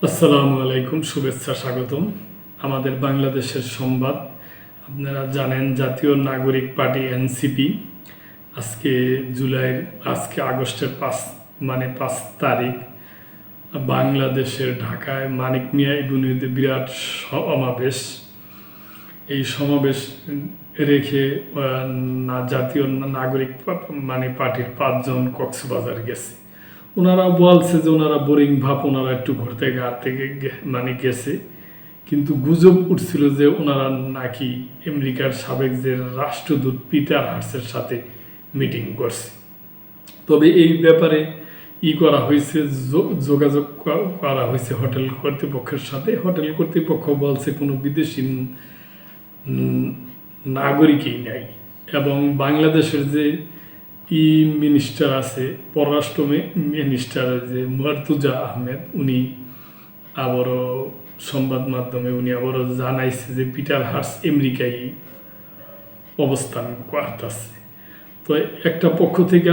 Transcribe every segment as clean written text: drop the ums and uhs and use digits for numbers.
আসসালামু আলাইকুম, শুভেচ্ছা, স্বাগতম। আমাদের বাংলাদেশের সংবাদ। আপনারা জানেন জাতীয় নাগরিক পার্টি এনসিপি আজকে আগস্টের 5 তারিখ বাংলাদেশের ঢাকায় মানিক মিয়া এভিনিউতে বিরাট সমাবেশ। এই সমাবেশ রেখে জাতীয় নাগরিক পার্টির 5 জন কক্সবাজার গেছে। ওনারা বলছে যে ওনারা বোরিং ভাব, ওনারা একটু ঘুরতে গেছে, কিন্তু গুজব উঠছিল যে ওনারা নাকি আমেরিকার সাবেক যে রাষ্ট্রদূত পিটার হার্সের সাথে মিটিং করছে। তবে এই ব্যাপারে করা হয়েছে, যোগাযোগ করা হয়েছে হোটেল কর্তৃপক্ষের সাথে। হোটেল কর্তৃপক্ষ বলছে কোনো বিদেশি নাগরিকই নাই, এবং বাংলাদেশের যে মিনিস্টার আছে, পররাষ্ট্র মিনিস্টার যে মর্তুজা আহমেদ, উনি আবারও সংবাদ মাধ্যমে আবারও জানাইছে যে পিটার হার্স আমেরিকায় অবস্থান করতেছে। তো একটা পক্ষ থেকে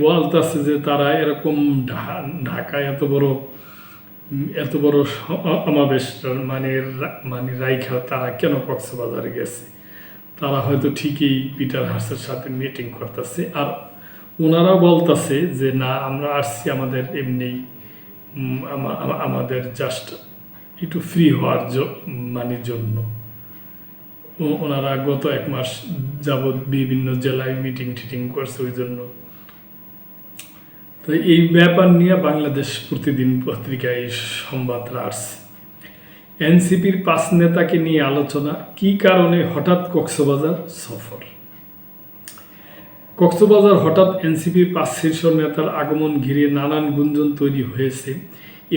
বলতেছে যে তারা এরকম ঢাকায় এত বড় সমাবেশ রাইখা তারা কেন কক্সবাজারে গেছে। তারা হয়তো ঠিকই পিটার হার্সের সাথে মিটিং করতেছে, আর ওনারা বলতেছে যে না, আমরা আসছি আমাদের এমনি আমাদের জাস্ট একটু ফ্রি হওয়ার জন্য। ওনারা গত 1 মাস যাবৎ বিভিন্ন জেলায় মিটিং করছে ওই জন্য। তো এই ব্যাপার নিয়ে বাংলাদেশ প্রতিদিন পত্রিকায় সংবাদরা আসছে। এনসিপির 5 নেতাকে নিয়ে আলোচনা, কি কারণে হঠাৎ কক্সবাজার সফর। কক্সবাজার হঠাৎ এনসিপির 5 শীর্ষ নেতার আগমন ঘিরে নানান গুঞ্জন তৈরি হয়েছে।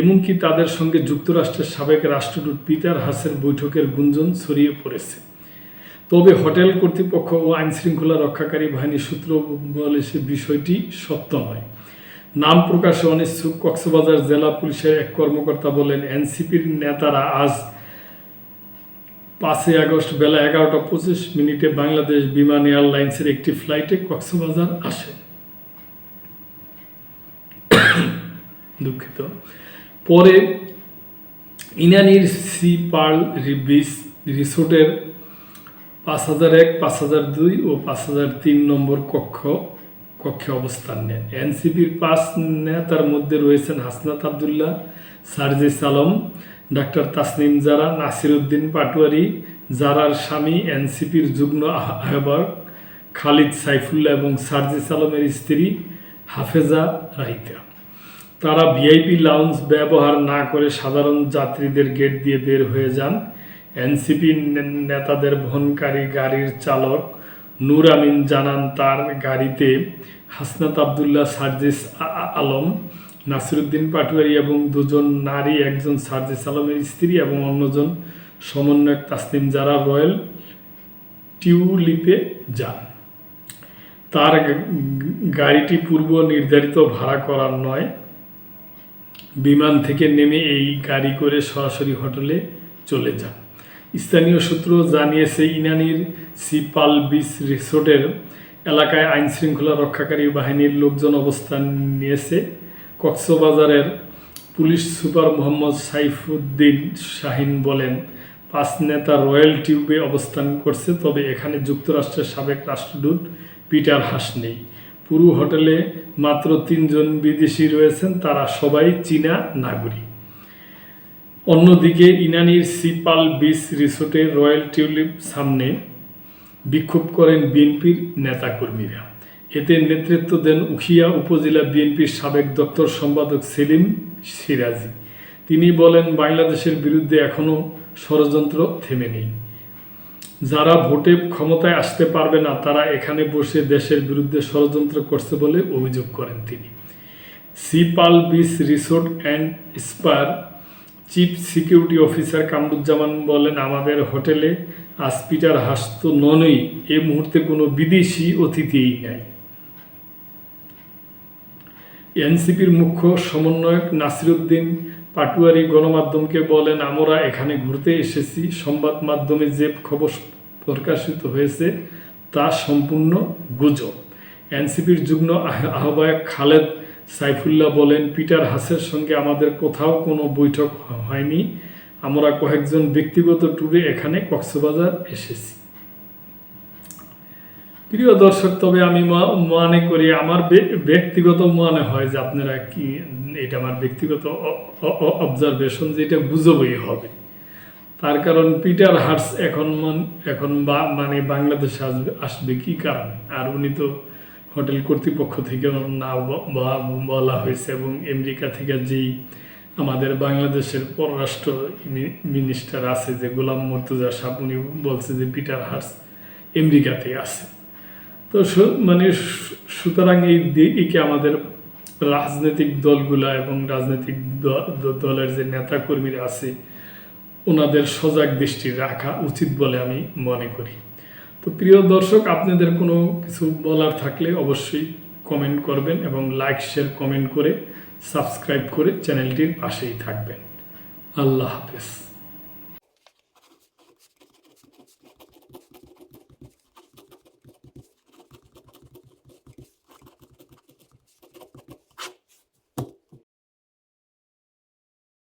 এমনকি তাদের সঙ্গে যুক্তরাষ্ট্রের সাবেক রাষ্ট্রদূত পিটার হার্সের বৈঠকের গুঞ্জন ছড়িয়ে পড়েছে। তবে হোটেল কর্তৃপক্ষ ও আইনশৃঙ্খলা রক্ষাকারী বাহিনীর সূত্র বলেছে বিষয়টি সত্য নয়। নাম প্রকাশে অনিচ্ছুক কক্সবাজার জেলা পুলিশের এক কর্মকর্তা বলেন, এনসিপির নেতারা আজ 5 আগস্ট বেলা 11টা 25 বাংলাদেশ বিমান এয়ারলাইন্সের একটি ফ্লাইটে কক্সবাজার আসেন। দুঃখিত। পরে ইনানির সি পার্ল বিচ রিসোর্টের 5001, 5002 ও 5003 নম্বর কক্ষে অবস্থান নেন। এনসিপির 5 নেতার মধ্যে রয়েছেন হাসনাত আবদুল্লাহ, সার্জিস আলম, ডাক্তার তাসনিম জারা, নাসির উদ্দিন পাটোয়ারি, জারার স্বামী, এনসিপির যুগ্ম আহ্বায়ক খালিদ সাইফুল্লাহ এবং সার্জিস আলমের স্ত্রী হাফেজা রাইতা। তারা ভিআইপি লাউঞ্জ ব্যবহার না করে সাধারণ যাত্রীদের গেট দিয়ে বের হয়ে যান। এনসিপি নেতাদের বহনকারী গাড়ির চালক নূর আমিন জানান, তার গাড়িতে হাসনাত আবদুল্লাহ, সার্জিস আলম, নাসিরুদ্দিন পাটোয়ারি এবং 2 জন নারী, একজন সার্জিস আলমের স্ত্রী এবং অন্যজন সমন্বয়ক তাসনিম জারা রয়্যাল টিউলিপে যান। তার গাড়িটি পূর্ব নির্ধারিত ভাড়া করার নয়। বিমান থেকে নেমে এই গাড়ি করে সরাসরি হোটেলে চলে যান। স্থানীয় সূত্র জানিয়েছে, ইনানির সি পার্ল বিচ রিসোর্টের এলাকায় আইনশৃঙ্খলা রক্ষাকারী বাহিনীর লোকজন অবস্থান নিয়েছে। কক্সবাজারের পুলিশ সুপার মোহাম্মদ সাইফুদ্দিন শাহিন বলেন, 5 নেতা রয়্যাল টিউবে অবস্থান করছে, তবে এখানে যুক্তরাষ্ট্রের সাবেক রাষ্ট্রদূত পিটার হার্স নেই। পুরো হোটেলে মাত্র 3 জন বিদেশি রয়েছেন, তারা সবাই চীনা নাগরিক। অন্যদিকে ইনানির সি পার্ল বিচ রিসোর্টের রয়্যাল টিউলিপ সামনে বিক্ষোভ করেন বিএনপির নেতাকর্মীরা। এতে নেতৃত্ব দেন উখিয়া উপজেলা বিএনপির সাবেক দপ্তর সম্পাদক সেলিম সিরাজি। তিনি বলেন, বাংলাদেশের বিরুদ্ধে এখনও ষড়যন্ত্র থেমে নেই। যারা ভোটে ক্ষমতায় আসতে পারবে না, তারা এখানে বসে দেশের বিরুদ্ধে ষড়যন্ত্র করছে বলে অভিযোগ করেন তিনি। Sea pearl beach resort and স্পার চিফ সিকিউরিটি অফিসার কামরুজ্জামান বলেন, আমাদের হোটেলে আজ পিটার হার্স তো ননই, এই মুহূর্তে কোনো বিদেশি অতিথিই নাই। এনসিপির মুখ্য সমন্বয়ক নাসিরুদ্দিন পাটোয়ারি গণমাধ্যমকে বলেন, আমরা এখানে ঘুরতে এসেছি। সংবাদ মাধ্যমে যে খবর প্রকাশিত হয়েছে তা সম্পূর্ণ গুজব। এনসিপির যুগ্ম আহ্বায়ক খালেদ সাইফুল্লাহ বলেন, পিটার হাসের সঙ্গে আমাদের কোথাও কোনো বৈঠক হয়নি, আমরা কয়েকজন ব্যক্তিগত ট্যুরে এখানে কক্সবাজার এসেছি। প্রিয় দর্শক, তবে আমি মনে করি, আমার ব্যক্তিগত মনে হয় যে আপনারা কি, এটা আমার ব্যক্তিগত অবজারভেশন, যে এটা গুজবই হবে। তার কারণ পিটার হার্স এখন মানে বাংলাদেশে আসবে কি কারণে? আর উনি তো হোটেল কর্তৃপক্ষ থেকে না বলা হয়েছে, এবং আমেরিকা থেকে যেই আমাদের বাংলাদেশের পররাষ্ট্র মিনিস্টার আছে যে গোলাম মুর্তজা সাহেব, উনি বলছে যে পিটার হার্স আমেরিকাতে আছে। তো মানে সুতরাং এই দিকে আমাদের রাজনৈতিক দলগুলা এবং রাজনৈতিক দলের যে নেতাকর্মীরা আছে, ওনাদের সজাগ দৃষ্টি রাখা উচিত বলে আমি মনে করি। তো প্রিয় দর্শক, আপনাদের কোনো কিছু বলার থাকলে অবশ্যই কমেন্ট করবেন, এবং লাইক শেয়ার কমেন্ট করে সাবস্ক্রাইব করে চ্যানেলটির পাশেই থাকবেন। আল্লাহ হাফেজ।